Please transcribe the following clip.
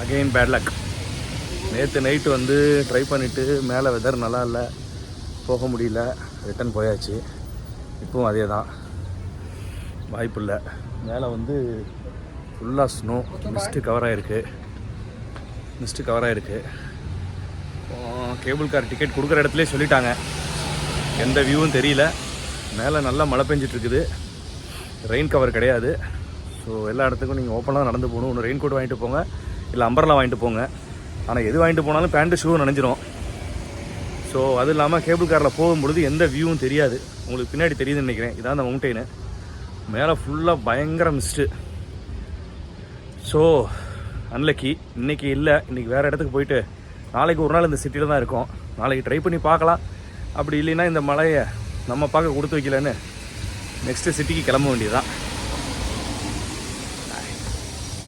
Again bad luck. நேற்று night வந்து try பண்ணிவிட்டு மேலே வெதர் நல்லா இல்லை, போக முடியல, ரிட்டன் போயாச்சு. இப்போவும் அதே தான், வாய்ப்பு இல்லை. மேலே வந்து ஃபுல்லாக ஸ்னோ, மிஸ்ட்டு கவர் ஆகிருக்கு. கேபிள் கார் டிக்கெட் கொடுக்குற இடத்துலேயே சொல்லிட்டாங்க, எந்த வியூவும் தெரியல. மேலே நல்லா மழை பெஞ்சிட்ருக்குது, ரெயின் கவர் கிடையாது. ஸோ எல்லா இடத்துக்கும் நீங்கள் ஓப்பனாக நடந்து போகணும். ஒன்று ரெயின் கோட் வாங்கிட்டு போங்க, இல்லை அம்பர்லா வாங்கிட்டு போங்க. ஆனால் எது வாங்கிட்டு போனாலும் பேண்ட்டு ஷூ நனைஞ்சிரும். ஸோ அது இல்லாமல் கேபிள் காரில் போகும்பொழுது எந்த வியூவும் தெரியாது. உங்களுக்கு பின்னாடி தெரியுதுன்னு நினைக்கிறேன், இதான் அந்த மவுண்டெயின். மேலே ஃபுல்லாக பயங்கர மிஸ்ட்டு. ஸோ அன்லக்கி, இன்றைக்கி இல்லை, இன்றைக்கி வேறு இடத்துக்கு போயிட்டு நாளைக்கு ஒரு நாள் இந்த சிட்டியில் தான் இருக்கோம். நாளைக்கு ட்ரை பண்ணி பார்க்கலாம். அப்படி இல்லைன்னா இந்த மழையை நம்ம பார்க்க கொடுத்து வைக்கலன்னு நெக்ஸ்ட்டு சிட்டிக்கு கிளம்ப வேண்டியது தான்.